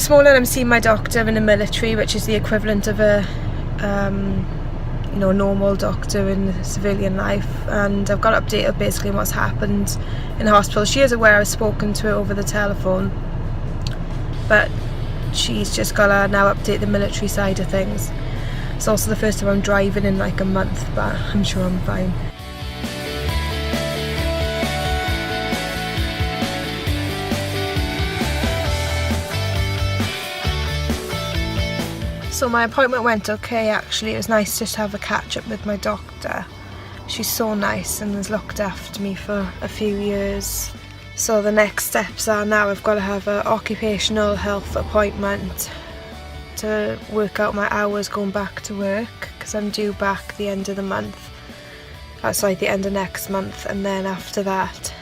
this morning I'm seeing my doctor in the military, which is the equivalent of a you know, normal doctor in civilian life, and I've got updated basically on what's happened in the hospital. She is aware I've spoken to her over the telephone, but she's just got to now update the military side of things. It's also the first time I'm driving in like a month, but I'm sure I'm fine. So my appointment went okay actually. It was nice just to have a catch up with my doctor. She's so nice and has looked after me for a few years. So the next steps are now I've got to have an occupational health appointment to work out my hours going back to work, because I'm due back the end of the month. Sorry, the end of next month, and then after that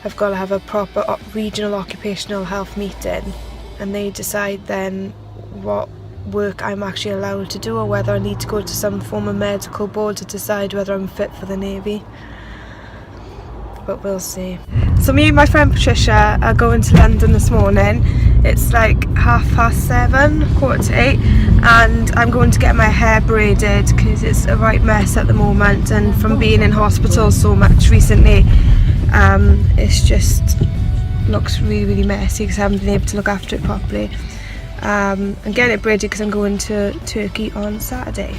I've got to have a proper regional occupational health meeting, and they decide then what work I'm actually allowed to do, or whether I need to go to some form of medical board to decide whether I'm fit for the Navy. But we'll see. So me and my friend Patricia are going to London this morning. It's like 7:30, 7:45, and I'm going to get my hair braided because it's a right mess at the moment, and from being in hospital so much recently, it's just looks really messy because I haven't been able to look after it properly. I'm getting it braided because I'm going to Turkey on Saturday.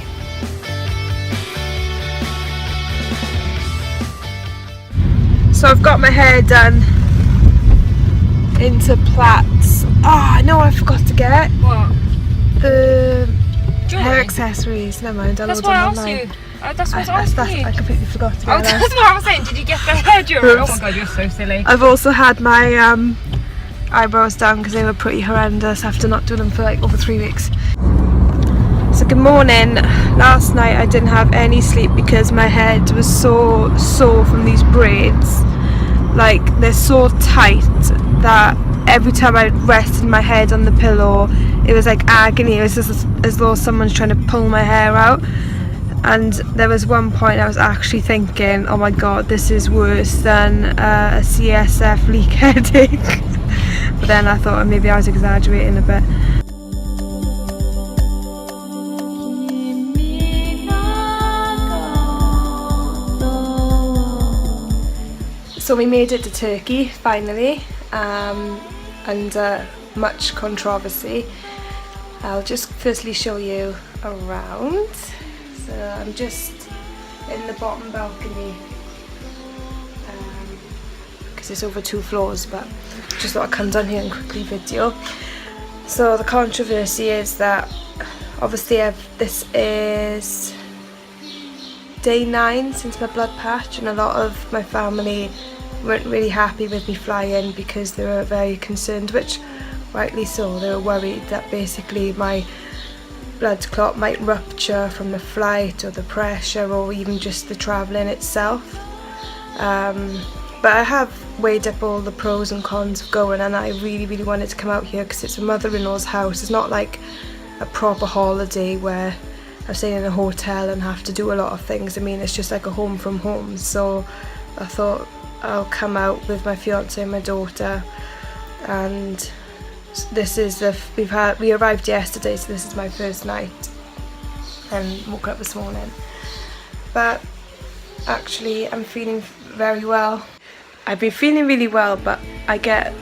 So I've got my hair done into plaits. Oh, I know I forgot to get what? The Jewelry? Hair accessories. Never mind, I'll That's order what I them asked online. you. That's what I was asking you. I completely forgot to Oh, get that. that's what I was saying. Did you get the hair jewelry? Oh Oops. my god, you're so silly. I've also had my eyebrows done because they were pretty horrendous after not doing them for like over 3 weeks. So good morning. Last night I didn't have any sleep because my head was so sore from these braids. Like, they're so tight that every time I rested my head on the pillow it was like agony. It was just as though someone's trying to pull my hair out. And there was one point I was actually thinking, oh my god, this is worse than a CSF leak headache. But then I thought maybe I was exaggerating a bit. So we made it to Turkey finally, under much controversy. I'll just firstly show you around. So I'm just in the bottom balcony because it's over 2 floors, but just thought I'd come down here and quickly video. So the controversy is that obviously this is day 9 since my blood patch, and a lot of my family weren't really happy with me flying because they were very concerned, which rightly so. They were worried that basically my blood clot might rupture from the flight or the pressure or even just the travelling itself. But I have weighed up all the pros and cons of going, and I really wanted to come out here because it's a mother-in-law's house. It's not like a proper holiday where I'm staying in a hotel and have to do a lot of things. I mean, it's just like a home from home. So I thought I'll come out with my fiance and my daughter, and this is we arrived yesterday, so this is my first night, and woke up this morning. But actually I'm feeling very well. I've been feeling really well, but I get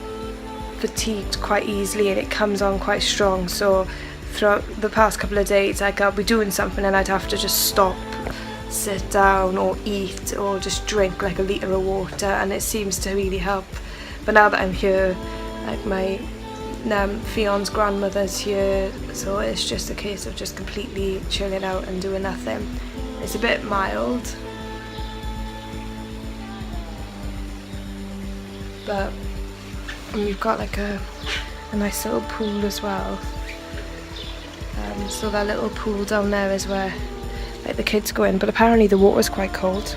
fatigued quite easily and it comes on quite strong. So throughout the past couple of days, like, I'll be doing something and I'd have to just stop, sit down or eat or just drink like a litre of water, and it seems to really help. But now that I'm here, like, my Fion's grandmother's here, so it's just a case of just completely chilling out and doing nothing. It's a bit mild, but we've got like a nice little pool as well. So that little pool down there is where like the kids go in, but apparently the water's quite cold.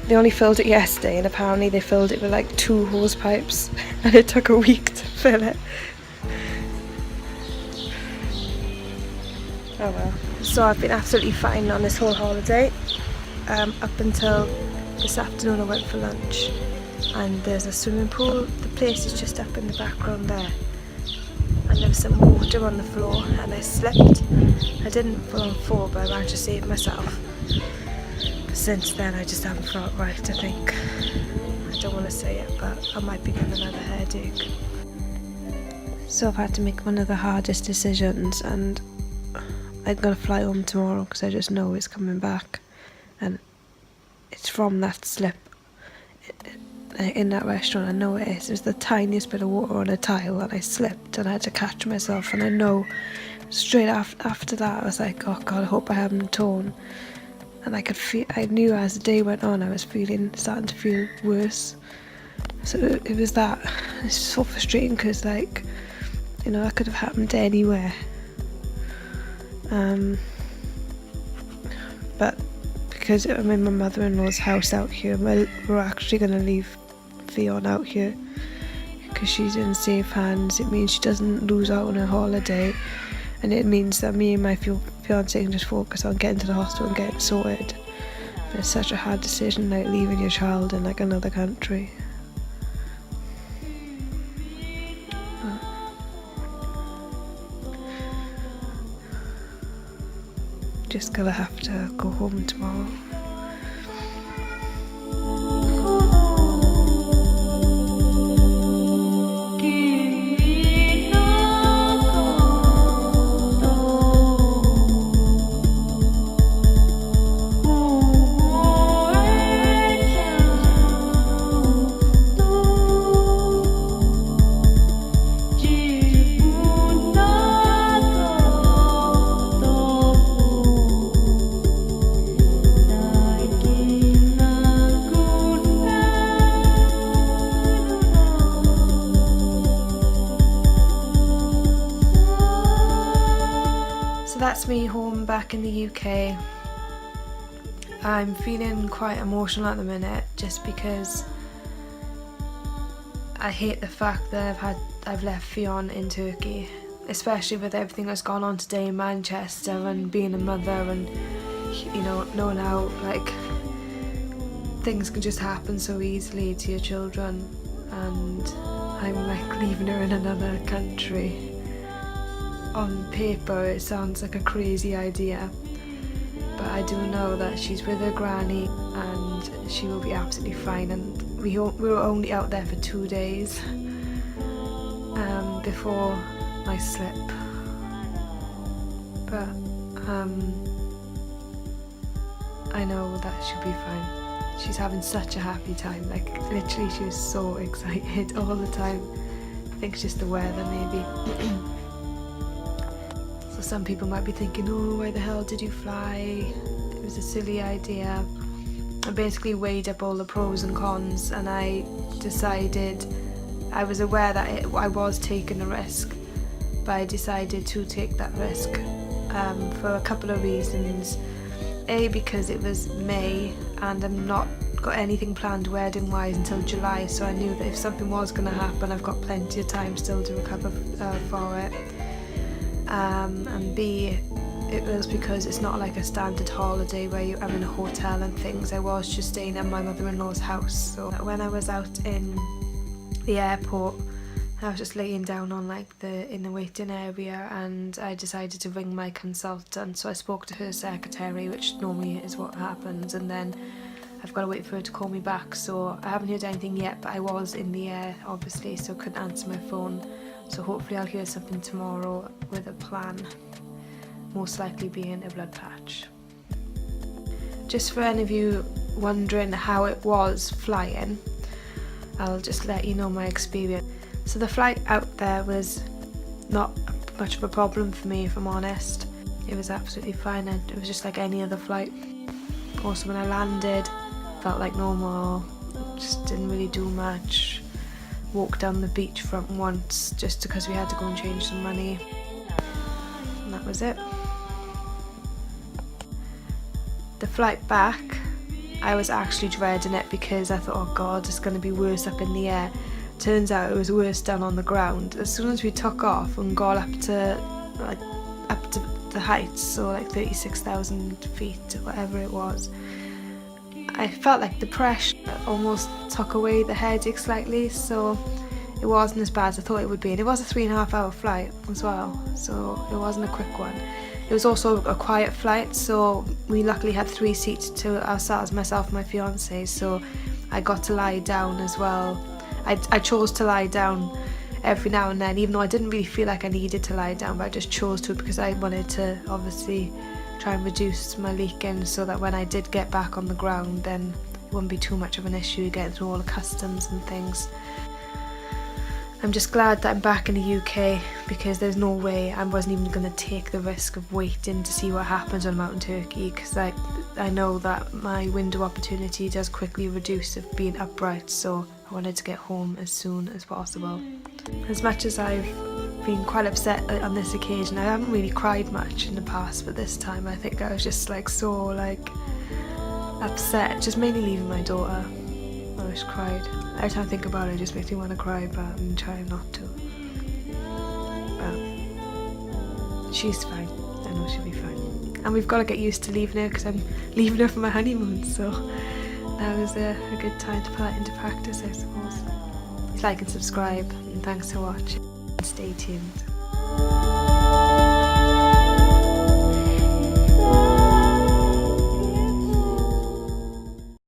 They only filled it yesterday, and apparently they filled it with like 2 hose pipes and it took a week to fill it. Oh well. So I've been absolutely fine on this whole holiday, up until this afternoon I went for lunch. and there's a swimming pool. The place is just up in the background there, and there was some water on the floor, and I slipped. I didn't full on fall, but I managed to save myself. But since then I just haven't felt right, I think. I don't want to say it, but I might be getting another headache. So I've had to make one of the hardest decisions, and I'm going to fly home tomorrow because I just know it's coming back, and it's from that slip in that restaurant. I know it is. There's the tiniest bit of water on a tile, and I slipped and I had to catch myself, and I know straight after that I was like, oh God, I hope I haven't torn. And I knew as the day went on I was starting to feel worse. So it was that. It's so frustrating because, like, you know, that could have happened anywhere. But because I'm in my mother-in-law's house out here, we're actually going to leave Fionn out here because she's in safe hands. It means she doesn't lose out on her holiday, and it means that me and my fiance can just focus on getting to the hospital and getting sorted. But it's such a hard decision, like leaving your child in like another country. Just gonna have to go home tomorrow. So that's me home back in the UK. I'm feeling quite emotional at the minute just because I hate the fact that I've left Fionn in Turkey, especially with everything that's gone on today in Manchester and being a mother and, you know, knowing how like things can just happen so easily to your children, and I'm like leaving her in another country. On paper it sounds like a crazy idea, but I do know that she's with her granny and she will be absolutely fine. And we were only out there for 2 days before my slip, but I know that she'll be fine. She's having such a happy time, like literally she was so excited all the time. I think it's just the weather maybe. So some people might be thinking, oh, why the hell did you fly? It was a silly idea. I basically weighed up all the pros and cons, and I decided, I was aware that I was taking a risk, but I decided to take that risk for a couple of reasons. A, because it was May and I'm not got anything planned wedding wise until July, so I knew that if something was going to happen I've got plenty of time still to recover for it. And B, it was because it's not like a standard holiday where you're in a hotel and things. I was just staying at my mother-in-law's house. So when I was out in the airport, I was just laying down on like in the waiting area, and I decided to ring my consultant. So I spoke to her secretary, which normally is what happens, and then I've got to wait for her to call me back. So I haven't heard anything yet, but I was in the air obviously, so couldn't answer my phone. So hopefully I'll hear something tomorrow with a plan, most likely being a blood patch. Just for any of you wondering how it was flying, I'll just let you know my experience. So the flight out there was not much of a problem for me, if I'm honest. It was absolutely fine, and it was just like any other flight. Also when I landed, felt like normal, just didn't really do much. Walked down the beachfront once just because we had to go and change some money, and that was it. The flight back, I was actually dreading it because I thought, oh God, it's going to be worse up in the air. Turns out it was worse down on the ground. As soon as we took off and got up to the heights, so like 36,000 feet or whatever it was, I felt like the pressure almost took away the headache slightly, so it wasn't as bad as I thought it would be. And it was a 3.5 hour flight as well, so it wasn't a quick one. It was also a quiet flight, so we luckily had 3 seats to ourselves, myself and my fiance, so I got to lie down as well. I chose to lie down every now and then, even though I didn't really feel like I needed to lie down, but I just chose to because I wanted to obviously try and reduce my leaking so that when I did get back on the ground then it wouldn't be too much of an issue getting through all the customs and things. I'm just glad that I'm back in the UK because there's no way I wasn't even going to take the risk of waiting to see what happens on Mountain Turkey, because I know that my window opportunity does quickly reduce of being upright, so I wanted to get home as soon as possible. As much as I've been quite upset on this occasion, I haven't really cried much in the past, but this time I think I was just so upset, just mainly leaving my daughter. I just cried. Every time I think about it, it just makes me want to cry, but I'm trying not to. But she's fine. I know she'll be fine. And we've got to get used to leaving her because I'm leaving her for my honeymoon, so that was a good time to put that into practice, I suppose. Like and subscribe, and thanks for watching. Stay tuned.